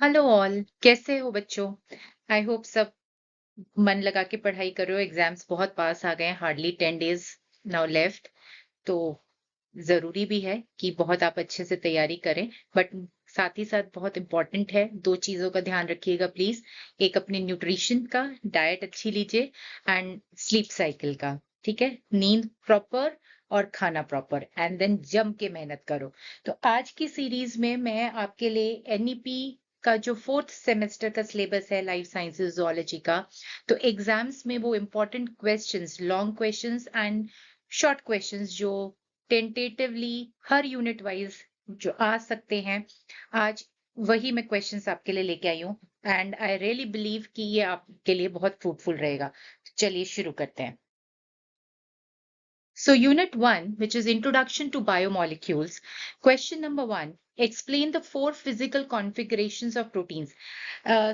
Hello all. कैसे हो बच्चों? आई होप सब मन लगा के पढ़ाई कर रहे हो। एग्जाम्स बहुत पास आ गए हैं, हार्डली 10 डेज नाउ लेफ्ट। तो जरूरी भी है कि बहुत आप अच्छे से तैयारी करें, बट साथ ही साथ बहुत इंपॉर्टेंट है, दो चीजों का ध्यान रखिएगा प्लीज। एक अपने न्यूट्रिशन का, डाइट अच्छी लीजिए, एंड स्लीप साइकिल का। ठीक है, नींद प्रॉपर और खाना प्रॉपर, एंड देन जम के मेहनत करो। तो आज की सीरीज में मैं आपके लिए एनईपी का जो फोर्थ सेमेस्टर का सिलेबस है, लाइफ साइंसेज जोलॉजी का, तो एग्जाम्स में वो important questions, long questions and short questions जो टेंटेटिवली हर यूनिट वाइज जो आ सकते हैं, आज वही मैं क्वेश्चंस आपके लिए लेके आई हूँ। एंड आई रियली बिलीव कि ये आपके लिए बहुत फ्रूटफुल रहेगा। तो चलिए शुरू करते हैं। So, Unit 1, which is Introduction to Biomolecules, question number 1, explain the four physical configurations of proteins.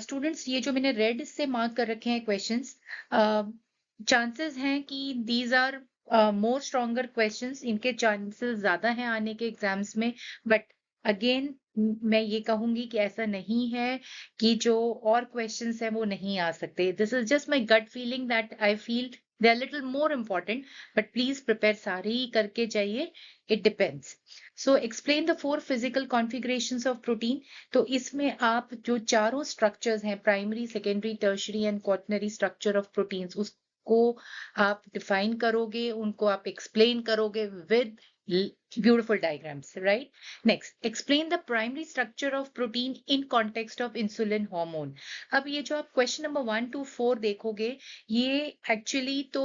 Students, ये जो मैंने रेड से मार्क कर रखे हैं क्वेश्चंस, चांसेस हैं कि these are more stronger questions, इनके चांसेस ज्यादा हैं आने के एग्जाम्स में। बट अगेन मैं ये कहूंगी कि ऐसा नहीं है कि जो और क्वेश्चंस हैं वो नहीं आ सकते। This is just my gut feeling that I feel they are little more important, but please prepare सारे ही करके जाइए। It depends. So explain the four physical configurations of protein. तो इसमें आप जो चारों स्ट्रक्चर्स हैं, primary, secondary, tertiary and quaternary structure of proteins, उसको आप डिफाइन करोगे, उनको आप एक्सप्लेन करोगे with beautiful diagrams, right? Next, explain the primary structure of protein in context of insulin hormone. अब ये जो आप क्वेश्चन नंबर 1 to 4 देखोगे, ये एक्चुअली तो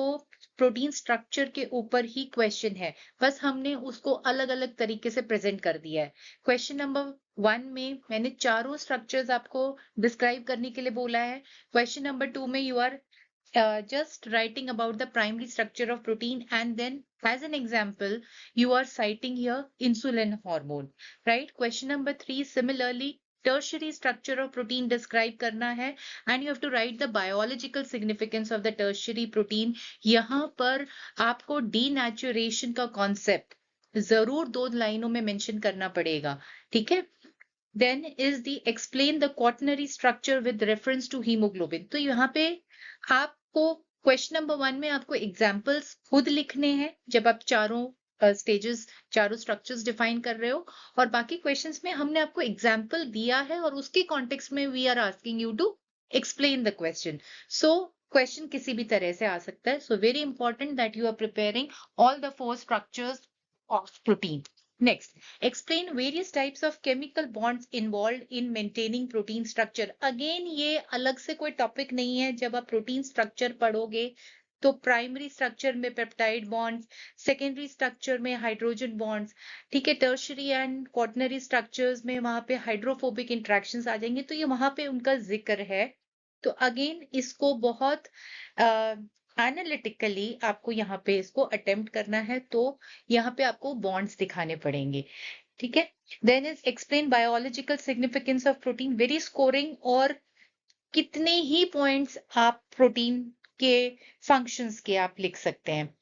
प्रोटीन स्ट्रक्चर के ऊपर ही क्वेश्चन है, बस हमने उसको अलग अलग तरीके से प्रेजेंट कर दिया है। क्वेश्चन नंबर 1 में मैंने चारों स्ट्रक्चर्स आपको डिस्क्राइब करने के लिए बोला है। क्वेश्चन नंबर 2 में you are just writing about the primary structure of protein, and then as an example you are citing here insulin hormone, right? Question number 3, similarly tertiary structure of protein describe करना है, and you have to write the biological significance of the tertiary protein. यहाँ पर आपको denaturation का concept जरूर दो लाइनों में मेंशन करना पड़ेगा। ठीक है, then is the explain the quaternary structure with reference to hemoglobin. तो यहाँ पे आपको क्वेश्चन नंबर 1 में आपको एग्जाम्पल्स खुद लिखने हैं जब आप चारों स्टेजेस, चारों स्ट्रक्चर्स डिफाइन कर रहे हो, और बाकी क्वेश्चंस में हमने आपको एग्जाम्पल दिया है और उसके कॉन्टेक्स्ट में we are asking you to explain the question. So question किसी भी तरह से आ सकता है। So very important that you are preparing all the four structures of protein. Next, explain various types of chemical bonds involved in maintaining protein structure. Again, ये अलग से कोई टॉपिक नहीं है। जब आप प्रोटीन स्ट्रक्चर पढ़ोगे तो प्राइमरी स्ट्रक्चर में पेप्टाइड बॉन्ड्स, सेकेंडरी स्ट्रक्चर में हाइड्रोजन बॉन्ड्स, ठीक है, टर्शरी एंड क्वाटरनरी स्ट्रक्चर्स में वहां पे हाइड्रोफोबिक इंट्रैक्शंस आ जाएंगे, तो ये वहां पे उनका जिक्र है। तो अगेन इसको बहुत एनालिटिकली आपको यहाँ पे इसको अटेम्प्ट करना है, तो यहाँ पे आपको बॉन्ड्स दिखाने पड़ेंगे। ठीक है, then is explain biological significance of protein, very scoring, और कितने ही पॉइंट्स आप प्रोटीन के फंक्शंस के आप लिख सकते हैं।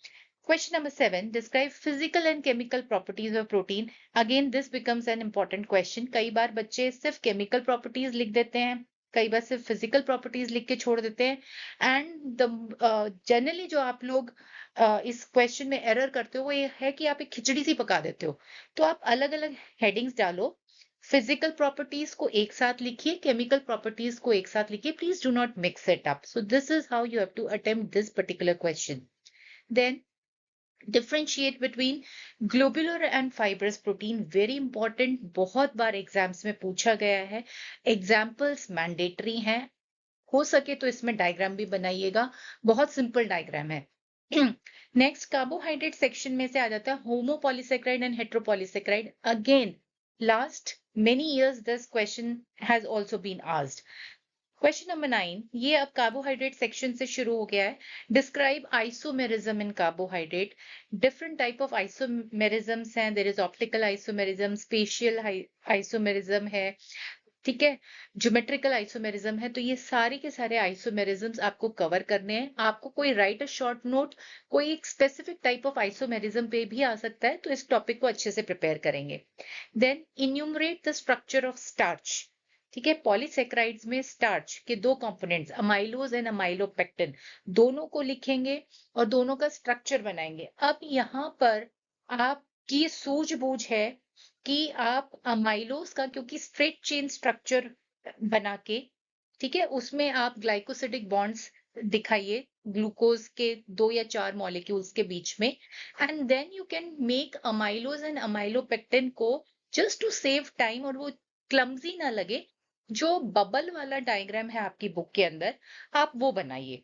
Question number 7, describe physical and chemical properties of protein. Again, this becomes an important question. कई बार बच्चे सिर्फ chemical properties लिख देते हैं, कई बार सिर्फ physical properties लिख के छोड़ देते हैं, and the generally जो आप लोग इस क्वेश्चन में एरर करते हो वो ये है कि आप एक खिचड़ी सी पका देते हो। तो आप अलग अलग हेडिंग्स डालो, फिजिकल प्रॉपर्टीज को एक साथ लिखिए, केमिकल प्रॉपर्टीज को एक साथ लिखिए, please do not mix it up. So this is how you have to attempt this particular question. Then differentiate between globular and fibrous protein, very important, बहुत बार एग्जाम्स में पूछा गया है। एग्जाम्पल्स मैंडेटरी हैं, हो सके तो इसमें डायग्राम भी बनाइएगा, बहुत सिंपल डायग्राम है। नेक्स्ट, कार्बोहाइड्रेट सेक्शन में से आ जाता है homopolysaccharide and heteropolysaccharide. Again last many years this question has also been asked. Question number 9, ये अब कार्बोहाइड्रेट सेक्शन से शुरू हो गया है। Describe isomerism in carbohydrate. Different type of isomerisms हैं, there is optical isomerism, spatial isomerism है, ठीक है, ज्योमेट्रिकल आइसोमेरिज्म है। तो ये सारे के सारे आइसोमेरिज्म्स आपको कवर करने हैं। आपको कोई राइट अ शॉर्ट नोट कोई एक स्पेसिफिक टाइप ऑफ आइसोमेरिज्म पे भी आ सकता है, तो इस टॉपिक को अच्छे से प्रिपेयर करेंगे। Then enumerate the structure of starch. ठीक है। पॉलीसेक्राइड्स में स्टार्च के दो कंपोनेंट्स अमाइलोज एंड अमाइलोपेक्टिन दोनों को लिखेंगे और दोनों का स्ट्रक्चर बनाएंगे। अब यहाँ पर आपकी सूझबूझ है कि आप अमाइलोज का, क्योंकि स्ट्रेट चेन स्ट्रक्चर बना के, ठीक है, उसमें आप ग्लाइकोसिडिक बॉन्ड्स दिखाइए ग्लूकोज के 2 या 4 मॉलिक्यूल्स के बीच में, and then you can make amylose and amylopectin को, जस्ट टू सेव टाइम और वो क्लमजी ना लगे, जो बबल वाला डायग्राम है आपकी बुक के अंदर, आप वो बनाइए।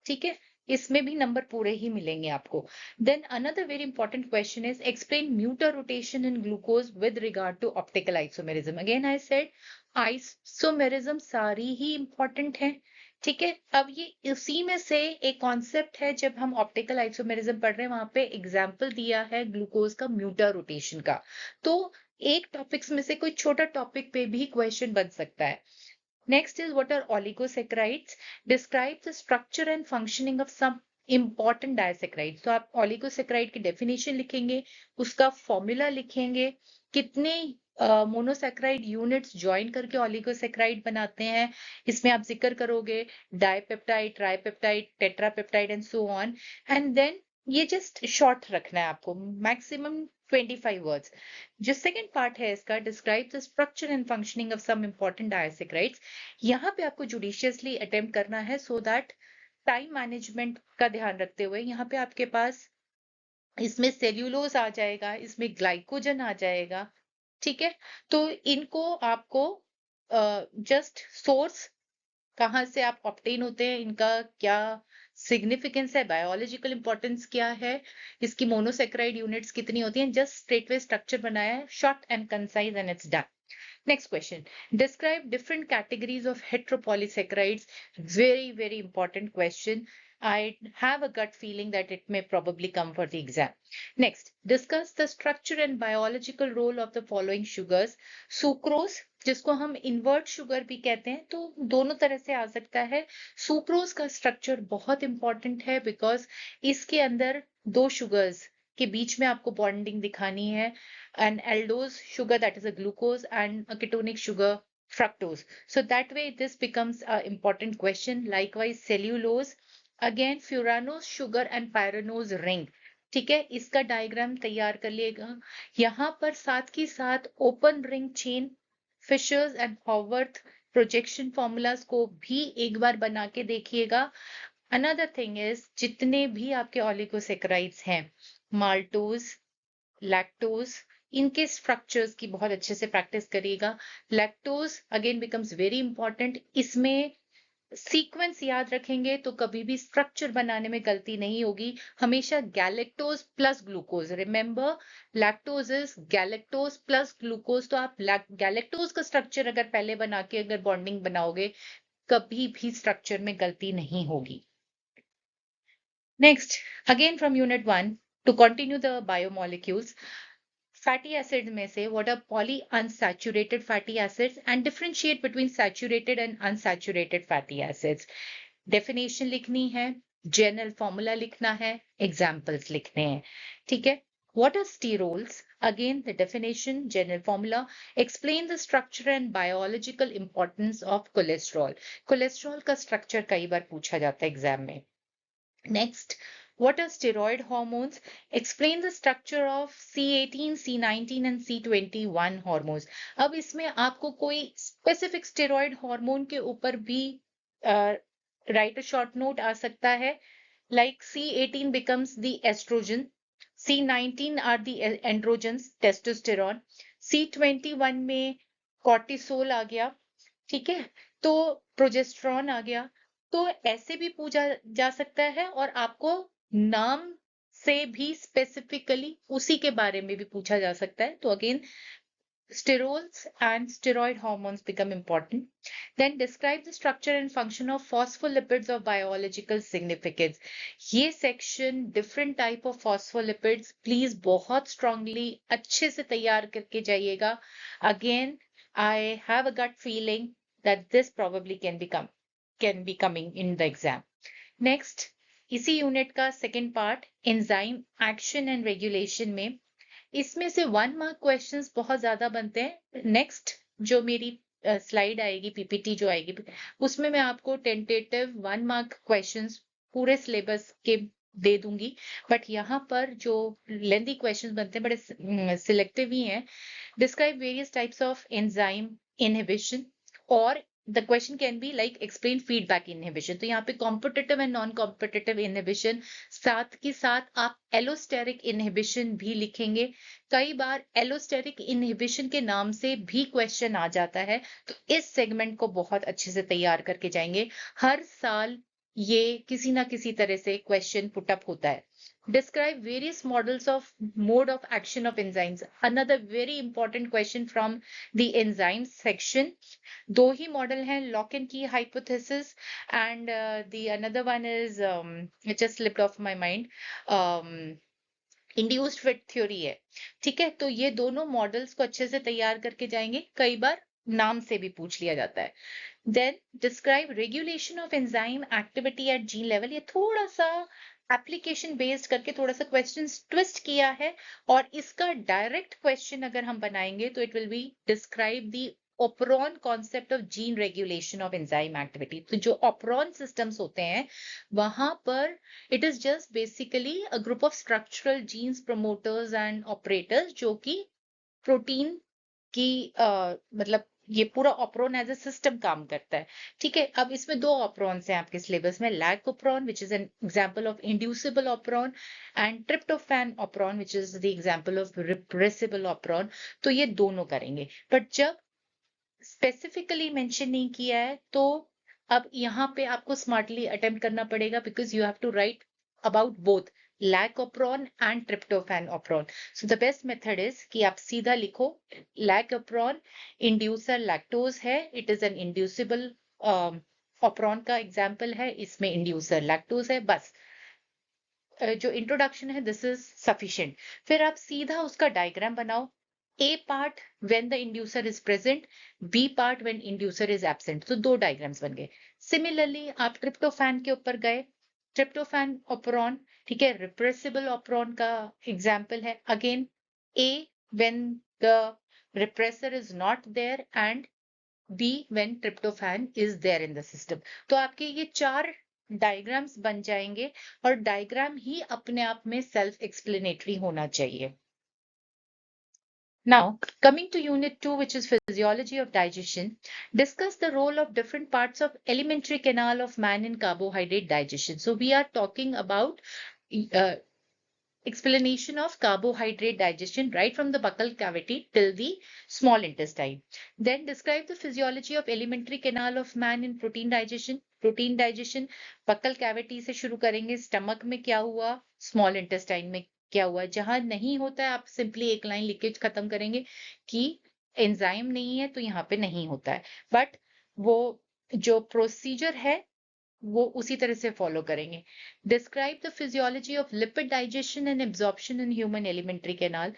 ठीक है, इसमें भी नंबर पूरे ही मिलेंगे आपको। Then another very important question is explain mutarotation in glucose with regard to optical isomerism. Again I said isomerism सारी ही इंपॉर्टेंट है। ठीक है, अब ये उसी में से एक कॉन्सेप्ट है, जब हम ऑप्टिकल आइसोमेरिज्म पढ़ रहे हैं वहां पे एग्जाम्पल दिया है ग्लूकोज का म्यूटर रोटेशन का। तो एक टॉपिक्स में से कोई छोटा टॉपिक पे भी क्वेश्चन बन सकता है। Next is what are oligosaccharides? Describe the structure and functioning of some important disaccharides. तो आप oligosaccharides की definition लिखेंगे, उसका फॉर्मूला लिखेंगे, कितने मोनोसेक्राइड यूनिट्स ज्वाइन करके ओलिगोसेक्राइड बनाते हैं, इसमें आप जिक्र करोगे dipeptide, tripeptide, tetrapeptide and so on. And then ये जस्ट शॉर्ट रखना है आपको, मैक्सिमम 25 वर्ड्स। जो सेकंड पार्ट है इसका, describe the structure and functioning of some important disaccharides. यहाँ पे आपको जुडिशियसली अटेम्प्ट करना है सो दैट टाइम मैनेजमेंट का ध्यान रखते हुए यहाँ पे आपके पास इसमें सेल्यूलोज आ जाएगा, इसमें ग्लाइकोजन आ जाएगा। ठीक है, तो इनको आपको जस्ट सोर्स कहाँ से आप ऑप्टेन होते हैं, इनका क्या सिग्निफिकेंस है, बायोलॉजिकल इंपॉर्टेंस क्या है, इसकी मोनोसेक्राइड यूनिट्स कितनी होती हैं, जस्ट स्ट्रेटवे स्ट्रक्चर बनाया है, short and concise and it's done. Next question. Describe different categories of heteropolysaccharides. Very, very important question. I have a gut feeling that it may probably come for the exam. Next, discuss the structure and biological role of the following sugars. Sucrose, जिसको हम invert sugar भी कहते हैं, तो दोनों तरह से आ सकता है। सुक्रोज का स्ट्रक्चर बहुत इंपॉर्टेंट है बिकॉज इसके अंदर दो शुगर्स के बीच में आपको बॉन्डिंग दिखानी है, an aldose sugar, that is a glucose, and a ketonic sugar, fructose. So that way this becomes an important question. Likewise cellulose, again furanose sugar and pyranose ring. ठीक है, इसका डायग्राम तैयार कर लिएगा। यहाँ पर साथ ही साथ open ring chain, Fischer's and Haworth projection formulas को भी एक बार बना के देखिएगा। अनदर थिंग इज, जितने भी आपके ओलिगोसेक्राइड्स हैं, माल्टोज, लैक्टोज, इनके स्ट्रक्चर्स की बहुत अच्छे से प्रैक्टिस करिएगा। Lactose again becomes very important, इसमें सीक्वेंस याद रखेंगे तो कभी भी स्ट्रक्चर बनाने में गलती नहीं होगी। हमेशा galactose plus glucose, remember lactose is galactose plus glucose. तो आप गैलेक्टोज का स्ट्रक्चर अगर पहले बना के अगर बॉन्डिंग बनाओगे, कभी भी स्ट्रक्चर में गलती नहीं होगी। Next, again from unit 1 to continue the biomolecules, fatty acids में से what are polyunsaturated fatty acids and differentiate between saturated and unsaturated fatty acids. Definition लिखनी है, general formula लिखना है, examples लिखने हैं। ठीक है, what are sterols? Again the definition, general formula, explain the structure and biological importance of cholesterol. cholesterol का structure कई बार पूछा जाता है एग्जाम में। Next, what are steroid hormones? Explain the structure of C18, C19 and C21 hormones. अब इसमें आपको कोई specific steroid hormone के ऊपर भी write a short note आ सकता है, like C18 becomes the estrogen, C19 are the androgens, testosterone, C21 में cortisol आ गया, ठीक है, तो प्रोजेस्टेरॉन आ गया। तो ऐसे भी पूछा जा सकता है और आपको नाम से भी स्पेसिफिकली उसी के बारे में भी पूछा जा सकता है। तो again sterols and steroid hormones become important. Then describe the structure and function of phospholipids of biological significance. ये section different type of phospholipids please बहुत strongly अच्छे से तैयार करके जाइएगा। Again, I have a gut feeling that this probably can be coming in the exam. Next, इसी unit का second part enzyme action and regulation में, इसमें से 1 मार्क क्वेश्चंस बहुत ज्यादा बनते हैं। नेक्स्ट जो मेरी स्लाइड आएगी, पीपीटी जो आएगी, उसमें मैं आपको टेंटेटिव 1 मार्क क्वेश्चंस पूरे सिलेबस के दे दूंगी, बट यहाँ पर जो लेंथी क्वेश्चंस बनते हैं बड़े सिलेक्टिव ही हैं। Describe various types of enzyme inhibition, और the question can be like explain feedback inhibition। तो यहाँ पे competitive and non competitive inhibition, साथ के साथ आप एलोस्टेरिक इनहिबिशन भी लिखेंगे। कई बार एलोस्टेरिक इनहिबिशन के नाम से भी क्वेश्चन आ जाता है, तो इस सेगमेंट को बहुत अच्छे से तैयार करके जाएंगे। हर साल ये किसी ना किसी तरह से क्वेश्चन पुट अप होता है। Describe various models of mode of action of enzymes, another very important question from the enzymes section। दो ही मॉडल हैं, लॉक एंड की hypothesis and the another one is it just slipped of my mind, induced fit theory है। ठीक है, तो ये दोनों models को अच्छे से तैयार करके जाएंगे, कई बार नाम से भी पूछ लिया जाता है। Then describe regulation of enzyme activity at gene level. ये थोड़ा सा एप्लीकेशन बेस्ड करके थोड़ा सा क्वेश्चन ट्विस्ट किया है, और इसका डायरेक्ट क्वेश्चन अगर हम बनाएंगे तो it will be describe the operon concept of gene regulation of enzyme activity. तो जो ओपरॉन सिस्टम्स होते हैं वहां पर it is just basically a group of structural genes promoters and operators जो कि प्रोटीन की मतलब ये पूरा ऑपरॉन एज ए सिस्टम काम करता है। ठीक है, अब इसमें दो ऑपरॉन्स हैं आपके सिलेबस में, lac operon which is an example of inducible operon, and tryptophan operon which is the example of repressible operon. तो ये दोनों करेंगे, बट जब स्पेसिफिकली मेंशन नहीं किया है तो अब यहाँ पे आपको स्मार्टली अटेम्प्ट करना पड़ेगा, because you have to write about both lac operon and tryptophan operon. So the best method is कि आप सीधा लिखो लैक ऑपरॉन इंड्यूसर लैक्टोज है, it is an inducible operon का एग्जाम्पल है, इसमें इंड्यूसर लैक्टोज है, बस जो इंट्रोडक्शन है दिस इज सफिशिएंट। फिर आप सीधा उसका डायग्राम बनाओ, A part when the inducer is present, B part when inducer is absent. तो दो डायग्राम्स बन गए। सिमिलरली आप ट्रिप्टोफैन के ऊपर गए, ट्रिप्टोफैन ऑपरॉन, ठीक है, रिप्रेसिबल ऑपरॉन का एग्जाम्पल है, again A when the repressor is not there and B when tryptophan is there in the system. तो आपके ये चार डायग्राम्स बन जाएंगे, और डायग्राम ही अपने आप में सेल्फ एक्सप्लेनेटरी होना चाहिए। Now, coming to unit 2, which is physiology of digestion, discuss the role of different parts of alimentary canal of man in carbohydrate digestion. So we are talking about uh, explanation of carbohydrate digestion right from the buccal cavity till the small intestine. Then describe the physiology of alimentary canal of man in protein digestion. Protein digestion buccal cavity से शुरू करेंगे, stomach में क्या हुआ, small intestine में क्या हुआ। जहां नहीं होता है आप सिंपली एक लाइन लिख के खत्म करेंगे कि एंजाइम नहीं है तो यहाँ पे नहीं होता है, बट वो जो प्रोसीजर है वो उसी तरह से फॉलो करेंगे। Describe the physiology of lipid digestion and absorption in human alimentary canal.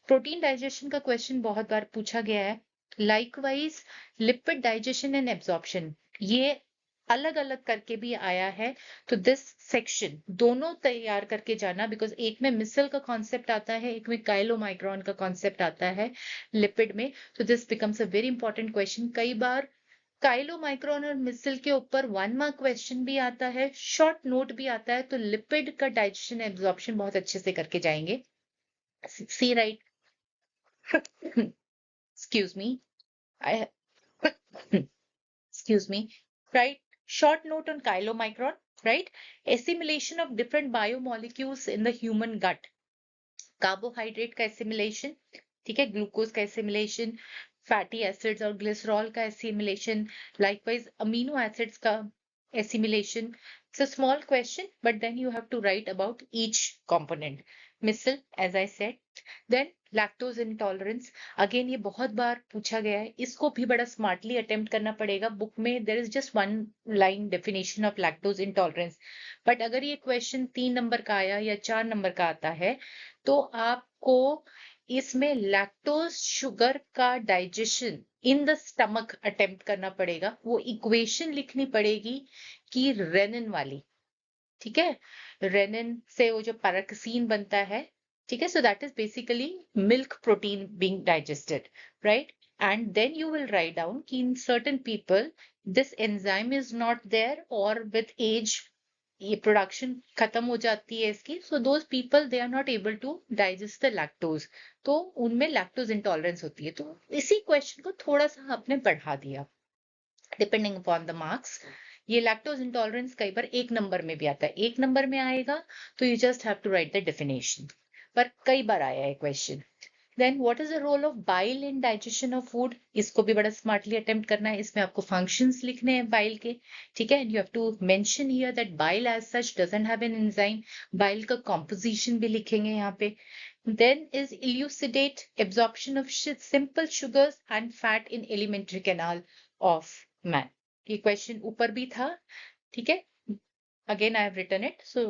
Protein digestion का क्वेश्चन बहुत बार पूछा गया है। Likewise lipid digestion and absorption ये अलग अलग करके भी आया है, तो दिस सेक्शन दोनों तैयार करके जाना, बिकॉज एक में मिसल का कॉन्सेप्ट आता है, एक में काइलोमाइक्रॉन का कॉन्सेप्ट आता है लिपिड में। तो this becomes a very important question. कई बार काइलोमाइक्रॉन और मिसल के ऊपर 1 मार्क क्वेश्चन भी आता है, शॉर्ट नोट भी आता है, तो लिपिड का डाइजेशन एब्जॉर्प्शन बहुत अच्छे से करके जाएंगे। सी right, excuse me, I excuse me, right? Short note on chylomicron, right? Assimilation of different biomolecules in the human gut. Carbohydrate का एसिमिलेशन, ठीक है, ग्लूकोज का एसिमिलेशन, फैटी एसिड्स और ग्लिसरॉल का एसिमिलेशन, लाइकवाइज अमीनो एसिड्स का assimilation. It's a small question but then you have to write about each component. मिसल as I said, then lactose intolerance, again ये बहुत बार पूछा गया है, इसको भी बड़ा स्मार्टली अटेम्प्ट करना पड़ेगा। बुक में there is just 1 line definition of lactose intolerance, but अगर ये क्वेश्चन 3 नंबर का आया या 4 नंबर का आता है तो आपको इसमें लैक्टोज शुगर का digestion in the stomach attempt करना पड़ेगा। वो इक्वेशन लिखनी पड़ेगी कि रेनिन वाली, ठीक है, रेनिन से वो जो पैराक्सीन बनता है, ठीक है, so that is basically milk protein being digested, right. and then you will write down कि in certain people this enzyme is not there or with age ये प्रोडक्शन खत्म हो जाती है इसकी, so those people they are not able to digest the lactose, तो उनमें lactose intolerance होती है। तो इसी क्वेश्चन को थोड़ा सा आपने बढ़ा दिया डिपेंडिंग अपॉन द मार्क्स। ये लैक्टोज इंटॉलरेंस कई बार एक नंबर में भी आता है, एक नंबर में आएगा तो you just have to write the definition, पर कई बार आया है question. Then what is the role of bile in digestion of food, इसको भी बड़ा स्मार्टली अटेम्प्ट करना है। इसमें आपको फंक्शंस लिखने हैं बाइल के, ठीक है, and you have to mention here that bile as such doesn't have an enzyme, bile का कॉम्पोजिशन भी लिखेंगे यहाँ पे। Then is elucidate absorption of simple sugars and fat in alimentary canal of man. ये question ऊपर भी था, ठीक है, again I have written it, so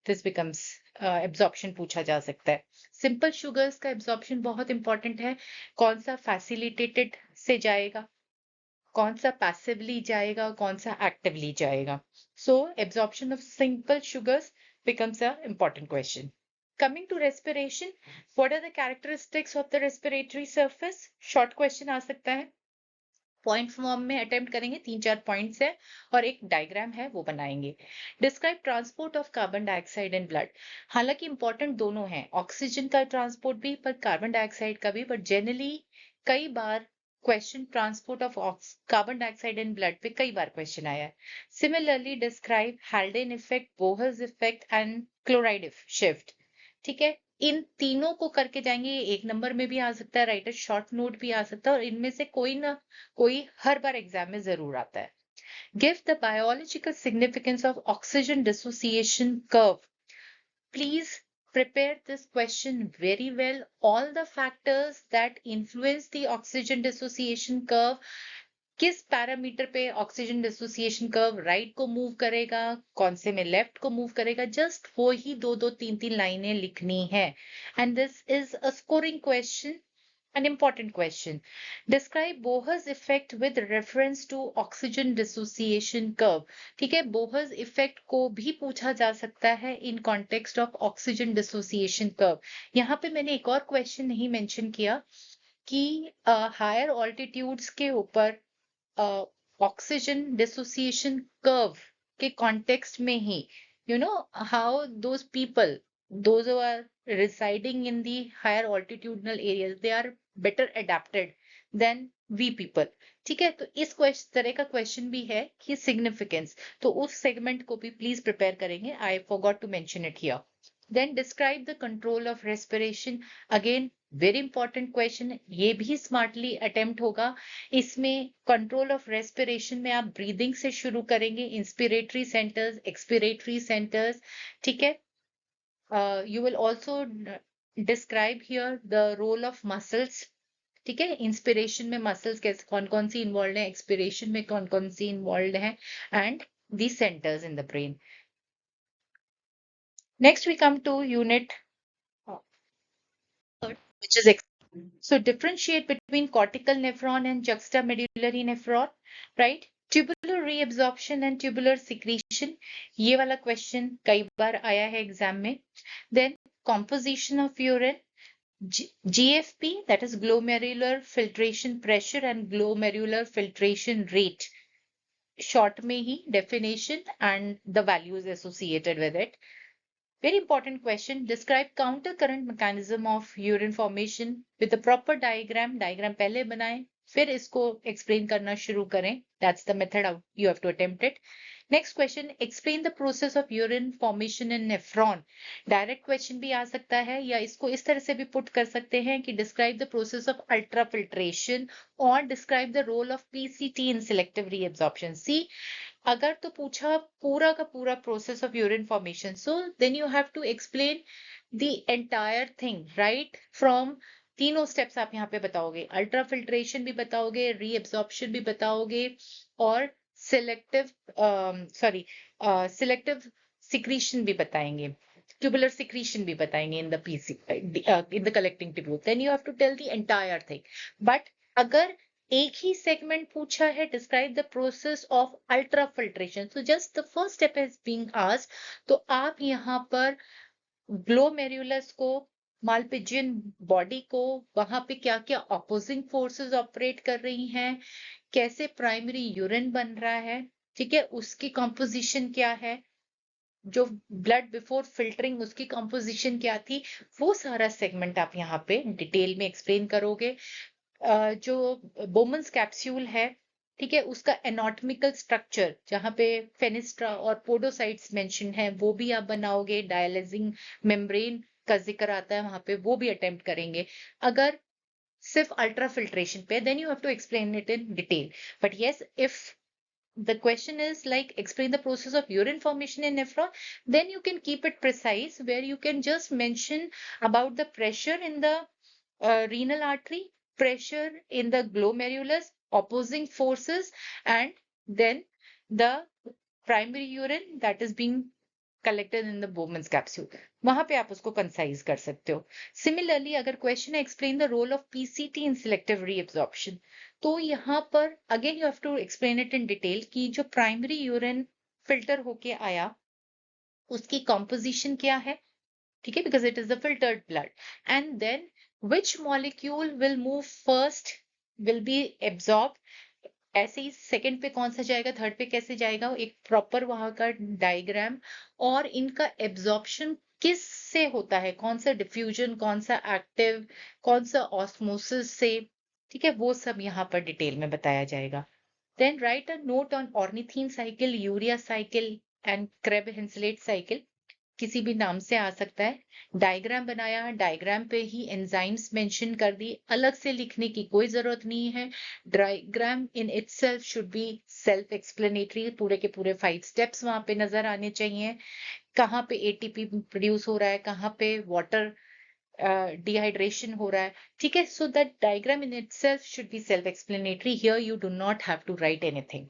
this becomes absorption पूछा जा सकता है। सिंपल शुगर्स का एब्जॉर्प्शन बहुत इंपॉर्टेंट है, कौन सा फैसिलिटेटेड से जाएगा, कौन सा पैसिवली जाएगा, कौन सा एक्टिवली जाएगा। So absorption of simple sugars becomes a important question. Coming to respiration, what are the characteristics of the respiratory surface? Short question आ सकता है, पॉइंट फॉर्म में अटेम्प्ट करेंगे, 3-4 पॉइंट्स है और एक डायग्राम है वो बनाएंगे। Describe transport of carbon dioxide in blood, हालांकि इंपॉर्टेंट दोनों हैं, ऑक्सीजन का ट्रांसपोर्ट भी पर कार्बन डाइऑक्साइड का भी, बट जनरली कई बार question transport of carbon dioxide in blood पे कई बार क्वेश्चन आया है। Similarly describe Haldane effect, Bohr's effect and chloride shift, ठीक है, इन तीनों को करके जाएंगे। एक नंबर में भी आ सकता है, राइटर शॉर्ट नोट भी आ सकता है, और इनमें से कोई ना कोई हर बार एग्जाम में जरूर आता है। Give the biological significance of oxygen dissociation curve, please prepare this question very well. All the factors that influence the oxygen dissociation curve, किस पैरामीटर पे ऑक्सीजन डिसोसिएशन कर्व राइट को मूव करेगा, कौन से में लेफ्ट को मूव करेगा, just वो ही 2-3 लाइनें लिखनी है। And this is a scoring question, an important question. Describe Bohr's effect with reference to oxygen dissociation curve. ठीक है, Bohr's effect को भी पूछा जा सकता है in context of oxygen dissociation curve. यहाँ पे मैंने एक और क्वेश्चन नहीं मेंशन किया कि हायर ऑल्टीट्यूड्स के ऊपर ऑक्सीजन डिसोसिएशन कर्व के कॉन्टेक्स्ट में ही, you know how those people, those who are residing in the higher altitudinal areas, they are better adapted than we people, ठीक है। तो इस तरह का क्वेश्चन भी है कि सिग्निफिकेंस, तो उस सेगमेंट को भी प्लीज प्रिपेयर करेंगे, I forgot to mention it here. Then describe the control of respiration. Again, very important question. ये भी smartly attempt होगा। इसमें control of respiration में आप breathing से शुरू करेंगे, inspiratory centers, expiratory centers, ठीक है। You will also describe here the role of muscles, ठीक है, इंस्पिरेशन में मसल्स कैसे कौन कौन सी इन्वॉल्व है, एक्सपिरेशन में कौन कौन सी इन्वॉल्व है, and the centres in the brain. Next we come to unit which is so differentiate between cortical nephron and juxtamedullary nephron, right? Tubular reabsorption and tubular secretion, ये वाला question कई बार आया है एग्जाम में। Then composition of urine, GFP, that is glomerular filtration pressure and glomerular filtration rate, short में ही definition and the values associated with it. Very important question. Describe counter current mechanism of urine formation with a proper diagram. Diagram पहले बनाएं, फिर इसको explain करना शुरू करें. That's the method you have to attempt it. Next question. Explain the process of urine formation in nephron. Direct question भी आ सकता है, या इसको इस तरह से भी put कर सकते हैं कि describe the process of ultrafiltration or describe the role of PCT in selective reabsorption. See, अगर तो पूछा पूरा का पूरा process of urine formation, so then you have to explain the entire thing, right, from तीनों स्टेप्स आप यहाँ पे बताओगे, अल्ट्रा फिल्ट्रेशन भी बताओगे, रीएब्सॉर्प्शन भी बताओगे, और सिलेक्टिव सिक्रीशन भी बताएंगे, tubular secretion भी बताएंगे in the PC, in the collecting tubule. Then you have to tell the entire thing. But अगर एक ही सेगमेंट पूछा है, describe the process of ultra filtration, so just the first step is being asked, तो आप यहाँ पर glomerulus को मालपिजियन body को वहां पे क्या क्या ऑपोजिंग फोर्सेस ऑपरेट कर रही हैं, कैसे प्राइमरी यूरिन बन रहा है, ठीक है, उसकी कॉम्पोजिशन क्या है, जो ब्लड बिफोर फिल्टरिंग उसकी कॉम्पोजिशन क्या थी, वो सारा सेगमेंट आप यहाँ पे डिटेल में एक्सप्लेन करोगे। जो बोमन्स कैप्सूल है, ठीक है, उसका एनाटॉमिकल स्ट्रक्चर जहाँ पे फेनिस्ट्रा और पोडोसाइट्स मेंशन है वो भी आप बनाओगे। डायलिजिंग मेम्ब्रेन का जिक्र आता है वहां पे, वो भी अटेम्प्ट करेंगे। अगर सिर्फ अल्ट्रा फिल्ट्रेशन पे, then you have to explain it in detail. But yes, if the question is like explain the process of urine formation in nephron, then you can keep it precise, where you can just mention about the pressure in the renal artery, pressure in the glomerulus, opposing forces, and then the primary urine that is being collected in the Bowman's capsule. वहां पे आप उसको concise कर सकते हो। Similarly अगर question है explain the role of PCT in selective reabsorption, तो यहाँ पर again you have to explain it in detail कि जो प्राइमरी यूरिन फिल्टर होके आया उसकी कॉम्पोजिशन क्या है, ठीक है, because it is the filtered blood, and then which molecule will move first, will be absorb, ऐसे ही सेकंड पे कौन सा जाएगा, थर्ड पे कैसे जाएगा, एक प्रॉपर वहां का डायग्राम, और इनका एब्जॉर्प्शन किस से होता है, कौन सा डिफ्यूजन, कौन सा एक्टिव, कौन सा ऑस्मोसिस से, ठीक है, वो सब यहाँ पर डिटेल में बताया जाएगा। Then write a note on ornithine cycle, urea cycle and Krebs Henseleit cycle, किसी भी नाम से आ सकता है। डायग्राम बनाया, डायग्राम पे ही एंजाइम्स मेंशन कर दी, अलग से लिखने की कोई जरूरत नहीं है। Diagram in itself should be self explanatory, पूरे के पूरे 5 स्टेप्स वहां पे नजर आने चाहिए, कहाँ पे एटीपी प्रोड्यूस हो रहा है, कहाँ पे वाटर डिहाइड्रेशन हो रहा है, ठीक है। So that diagram in itself should be self explanatory, here you do not have to write anything,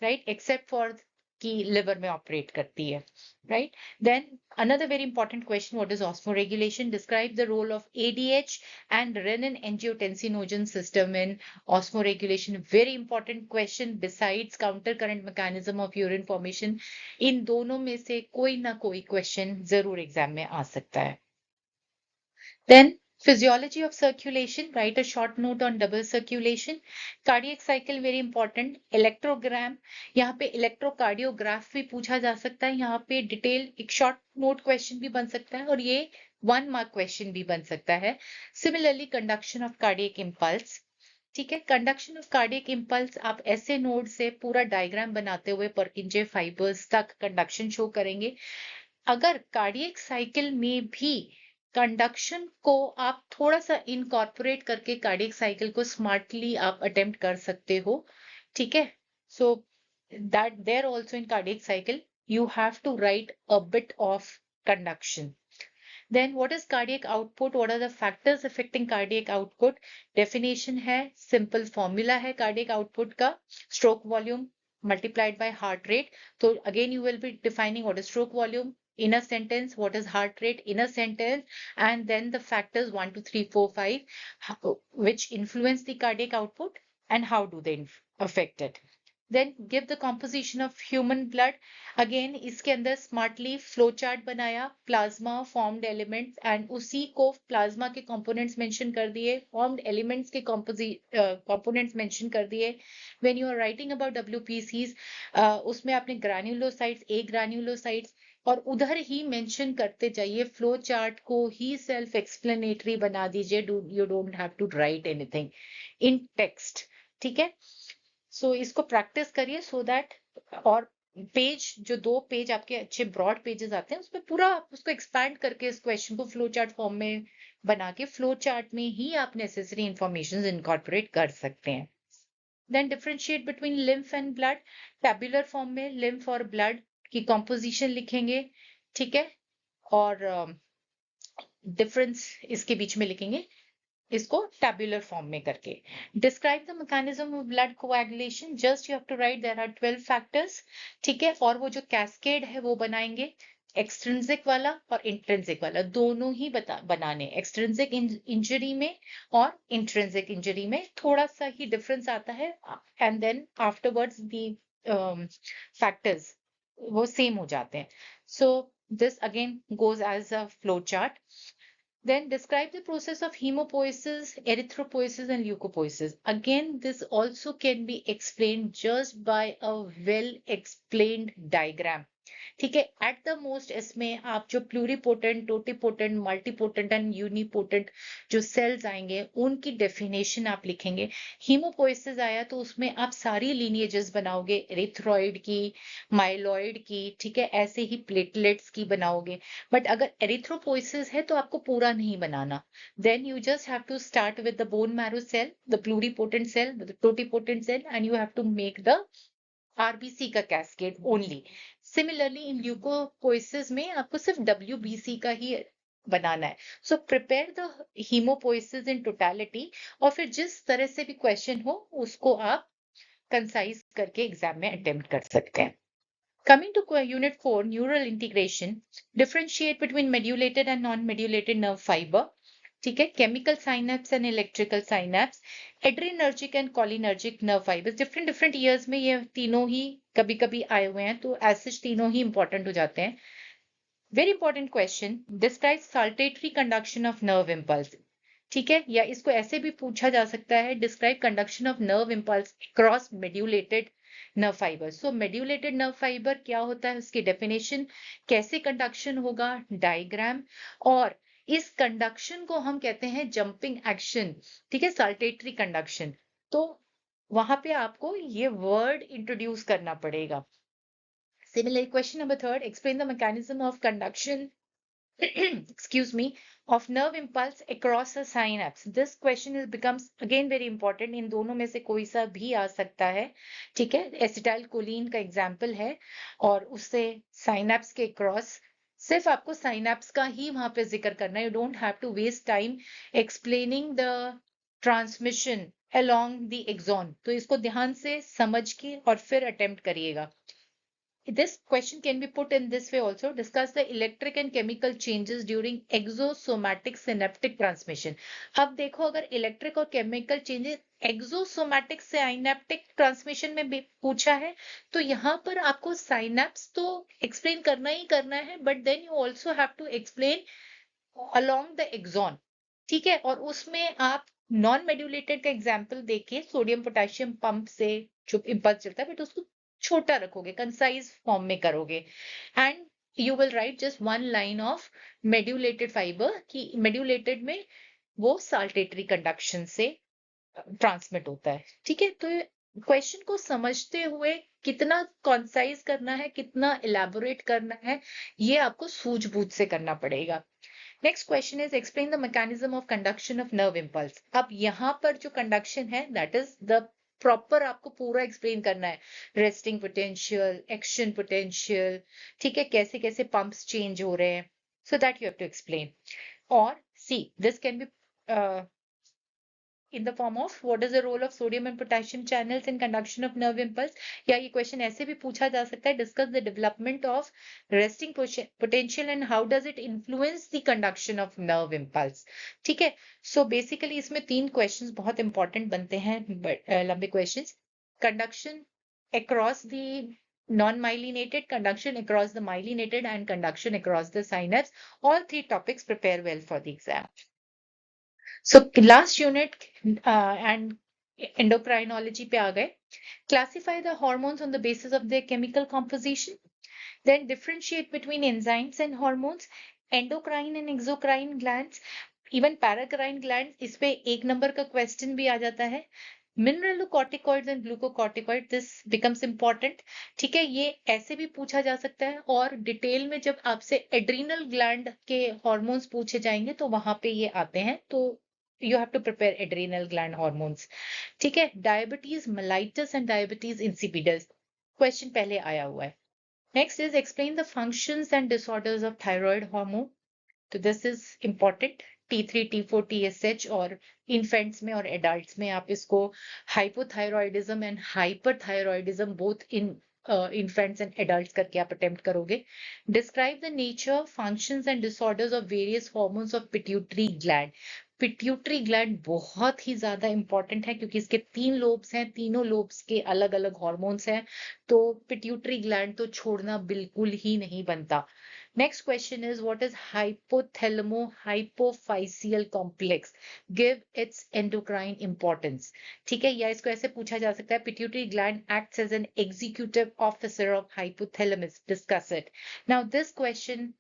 right, except for कि लिवर में ऑपरेट करती है, right? Then another very important question, what is osmoregulation? Describe the role of ADH and renin angiotensinogen system in osmoregulation. Very important question besides counter current mechanism of urine formation. इन दोनों में से कोई ना कोई question जरूर exam में आ सकता है। Then physiology of circulation, write a short note on double circulation. Cardiac cycle very important. Electrogram, यहाँ पे electrocardiograph भी पूछा जा सकता है, यहाँ पे डिटेल एक शॉर्ट नोट क्वेश्चन भी बन सकता है और ये 1 मार्क क्वेश्चन भी बन सकता है। Similarly conduction of cardiac impulse, ठीक है, कंडक्शन ऑफ कार्डियक इम्पल्स आप ऐसे नोड से पूरा डायग्राम बनाते हुए पर्किंजे फाइबर्स तक कंडक्शन शो करेंगे। अगर कार्डियक साइकिल में भी कंडक्शन को आप थोड़ा सा इनकॉर्पोरेट करके कार्डियक साइकिल को स्मार्टली आप अटेम्प्ट कर सकते हो, ठीक है। So that there also in cardiac cycle you have to write a bit of conduction. Then what is cardiac output? What are the factors affecting cardiac output? Definition है, simple formula है cardiac output का, stroke volume multiplied by heart rate. So again you will be defining what is stroke volume in a sentence, what is heart rate in a sentence, and then the factors 1, 2, 3, 4, 5 which influence the cardiac output and how do they affect it. Then give the composition of human blood. Again इसके अंदर smartly flow chart बनाया, plasma, formed elements, and उसी को plasma के components mention कर दिए, formed elements के components mention कर दिए। When you are writing about डब्ल्यूपीसीज, उसमें आपने ग्रैन्युलोसाइट्स, ए ग्रैन्युलोसाइट्स, और उधर ही मेंशन करते जाइए, फ्लो चार्ट को ही सेल्फ एक्सप्लेनेटरी बना दीजिए, you don't have to write anything in text, ठीक है। सो इसको प्रैक्टिस करिए सो दैट, और पेज जो 2 पेज आपके अच्छे ब्रॉड पेजेस आते हैं उसमें पूरा आप उसको एक्सपैंड करके इस क्वेश्चन को फ्लो चार्ट फॉर्म में बना के फ्लो चार्ट में ही आप नेसेसरी इंफॉर्मेशन इनकॉर्पोरेट कर सकते हैं। Then differentiate between lymph and blood, tabular form में लिम्फ और ब्लड की कॉम्पोजिशन लिखेंगे, ठीक है, और डिफरेंस इसके बीच में लिखेंगे, इसको टैबुलर फॉर्म में करके। Describe the mechanism of blood coagulation, just you have to write there are 12 factors, ठीक है, और वो जो कैस्केड है वो बनाएंगे, एक्सट्रिंसिक वाला और इंट्रिंसिक वाला दोनों ही बनाने। एक्सट्रिंसिक इंजरी में और इंट्रिंसिक इंजरी में थोड़ा सा ही डिफरेंस आता है, and then afterwards the factors वो सेम हो जाते हैं। So this again goes as a flow chart. Then describe the process of hemopoiesis, erythropoiesis, and leukopoiesis. Again, this also can be explained just by a well-explained diagram. ठीक है, at the most इसमें आप जो pluripotent, totipotent, multipotent and unipotent जो sales आएंगे उनकी definition आप लिखेंगे. हीमोपोइसिस आया तो उसमें आप सारी लीनिएजेस बनाओगे, एरिथ्रॉइड की, माइलॉइड की, ठीक है, ऐसे ही प्लेटलेट्स की बनाओगे. बट अगर एरिथ्रोपोइसिस है तो आपको पूरा नहीं बनाना. Then you just have to start with the bone marrow cell, the pluripotent cell, the totipotent cell, and you have to make the RBC का cascade only. Similarly in leucopoiesis में आपको सिर्फ डब्ल्यूबीसी का ही बनाना है. So prepare the haemopoiesis in totality, और फिर जिस तरह से भी क्वेश्चन हो उसको आप कंसाइज करके एग्जाम में अटेम्प्ट कर सकते हैं. Coming to Unit 4, neural integration, differentiate between medulated and non-medulated nerve fiber. ठीक है, chemical synapse and electrical synapse, adrenergic and cholinergic nerve fibers. different years में ये तीनों ही कभी कभी आए हुए हैं, तो as such तीनों ही important हो जाते हैं. Very important question, describe saltatory conduction of nerve impulse. ठीक है, या इसको ऐसे भी पूछा जा सकता है, describe conduction of nerve impulse cross medullated nerve fibre. So medullated nerve fibre क्या होता है, उसकी डेफिनेशन, कैसे कंडक्शन होगा, डायग्राम, और इस कंडक्शन को हम कहते हैं जंपिंग एक्शन. ठीक है, साल्टेटरी कंडक्शन. तो वहां पे आपको ये वर्ड इंट्रोड्यूस करना पड़ेगा. Similarly, question number 3, explain the mechanism of conduction excuse me, of nerve impulse across a synapse. This question becomes again very important. इन दोनों में से कोई सा भी आ सकता है. ठीक है, एसिटाइल कोलिन का एग्जाम्पल है और उससे साइनेप्स के क्रॉस. सिर्फ आपको साइनेप्स का ही वहां पे जिक्र करना है. You don't have to waste time explaining the transmission along the axon. तो इसको ध्यान से समझ के और फिर अटेम्प्ट करिएगा. This question can be put in this way also. Discuss the electric and chemical changes during exosomatic synaptic transmission. अब देखो, अगर इलेक्ट्रिक और केमिकल चेंजेस एक्सोसोमैटिक से साइनेप्टिक ट्रांसमिशन में भी पूछा है, तो यहाँ पर आपको साइनेप्स तो एक्सप्लेन करना ही करना है, but then you also have to explain along the axon. ठीक है, और उसमें आप नॉन मेड्यूलेटेड का एग्जाम्पल देखिए, सोडियम पोटेशियम पंप से जो इम्पल्स चलता है, बट उसको छोटा रखोगे, कंसाइज फॉर्म में करोगे, and you will write just one line of medullated fibre कि मेड्यूलेटेड में वो साल्टेटरी कंडक्शन से ट्रांसमिट होता है. ठीक है, तो क्वेश्चन को समझते हुए कितना कंसाइज करना है, कितना इलेबोरेट करना है, ये आपको सूझबूझ से करना पड़ेगा. Next question is explain the mechanism of conduction of nerve impulse. अब यहाँ पर जो कंडक्शन है दैट इज द प्रॉपर, आपको पूरा एक्सप्लेन करना है. रेस्टिंग पोटेंशियल, एक्शन पोटेंशियल, ठीक है, कैसे कैसे पंप्स चेंज हो रहे हैं, so that you have to explain. और see this can be in the form of what is the role of sodium and potassium channels in conduction of nerve impulse. या ये क्वेश्चन ऐसे भी पूछा जा सकता है, discuss the development of resting potential and how does it influence the conduction of nerve impulse. ठीक है, so basically इसमें 3 questions बहुत important बनते हैं, लंबे questions. Conduction across the non-myelinated, conduction across the myelinated, and conduction across the synapse. All 3 topics prepare well for the exam. So last unit and endocrinology पे आ गए. Classify the hormones on the basis of their chemical composition. Then differentiate between enzymes and hormones, endocrine and exocrine glands, even paracrine glands. इस पे 1 number का question भी आ जाता है. Mineralocorticoids and glucocorticoids, this becomes important. ठीक है, ये ऐसे भी पूछा जा सकता है, और डिटेल में जब आपसे एड्रीनल ग्लैंड के हॉर्मोन्स पूछे जाएंगे तो वहां पे ये आते हैं, तो you have to prepare adrenal gland hormones. ठीक है, diabetes mellitus and diabetes insipidus question पहले आया हुआ है. Next is explain the functions and disorders of thyroid hormone. तो this is important. T3, T4, TSH और infants में और adults में आप इसको hypothyroidism and hyperthyroidism both in infants and adults करके आप attempt करोगे. Describe the nature, functions and disorders of various hormones of pituitary gland. Pituitary gland बहुत ही ज्यादा इंपॉर्टेंट है क्योंकि इसके 3 लोब्स हैं, तीनों लोब्स के अलग अलग हॉर्मोन्स हैं, तो पिट्यूटरी ग्लैंड तो छोड़ना बिल्कुल ही नहीं बनता. Next question is, what is hypothalamo-hypophyseal complex? Give its endocrine importance. ठीक है, या इसको ऐसे पूछा जा सकता है, pituitary gland acts as an executive officer of hypothalamus. Discuss it. Now this question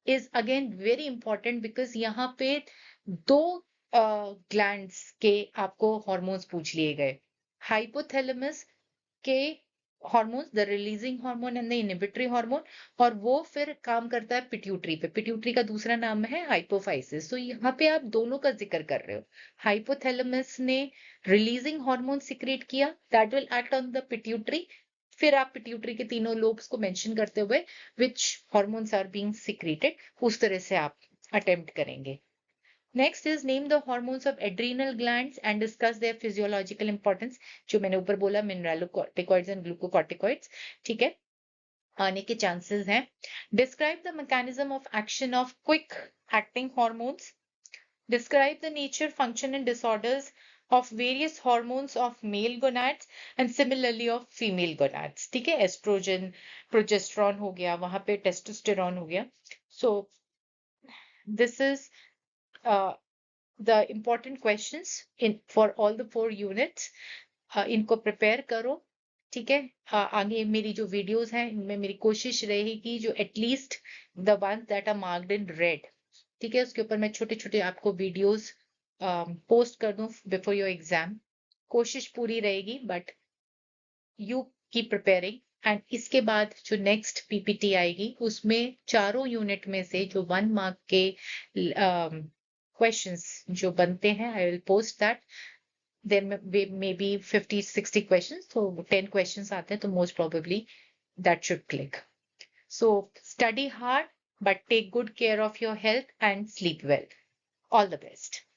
is again very important because यहाँ पे दो ग्लैंड्स के आपको हॉर्मोन्स पूछ लिए गए, हाइपोथैलेमस के hormones, the releasing hormone and the inhibitory hormone, और वो फिर काम करता है पिट्यूटरी पे। पिट्यूटरी का दूसरा नाम है हाइपोफाइसिस। तो यहाँ पे आप दोनों का जिक्र कर रहे हो। हाइपोथैलेमस ने रिलीजिंग हार्मोन सिक्रेट किया, that will act on the pituitary. फिर आप पिट्यूटरी के तीनों लोब्स को मेंशन करते हुए which hormones are being secreted, उस तरह से आप अटेम्प्ट करेंगे। Next is name the hormones of adrenal glands and discuss their physiological importance. जो मैंने ऊपर बोला, मिनरलोकॉर्टिकॉइड्स एंड ग्लूकोकॉर्टिकॉइड्स, ठीक है, आने के चांसेस हैं। Describe the mechanism of action of quick acting hormones. Describe the nature, function, and disorders of various hormones of male gonads and similarly of female gonads. ठीक है, एस्ट्रोजन, प्रोजेस्टेरॉन हो गया, वहां पे टेस्टोस्टेरॉन हो गया. So this is the important questions in for all the 4 units. इनको prepare करो, ठीक है. आगे मेरी जो वीडियोस हैं, इनमें मेरी कोशिश रहेगी जो at least the ones that are marked in red, ठीक है, उसके ऊपर मैं छोटे छोटे आपको वीडियोस पोस्ट कर दूं बिफोर योर एग्जाम. कोशिश पूरी रहेगी, but you keep preparing. And इसके बाद जो नेक्स्ट पीपीटी आएगी, उसमें चारों यूनिट में से जो 1 मार्क के क्वेश्चंस जो बनते हैं, I will post that. Then maybe 50-60 questions, so 10 questions आते हैं, तो most probably that should click. So study hard, but take good care of your health and sleep well. All the best.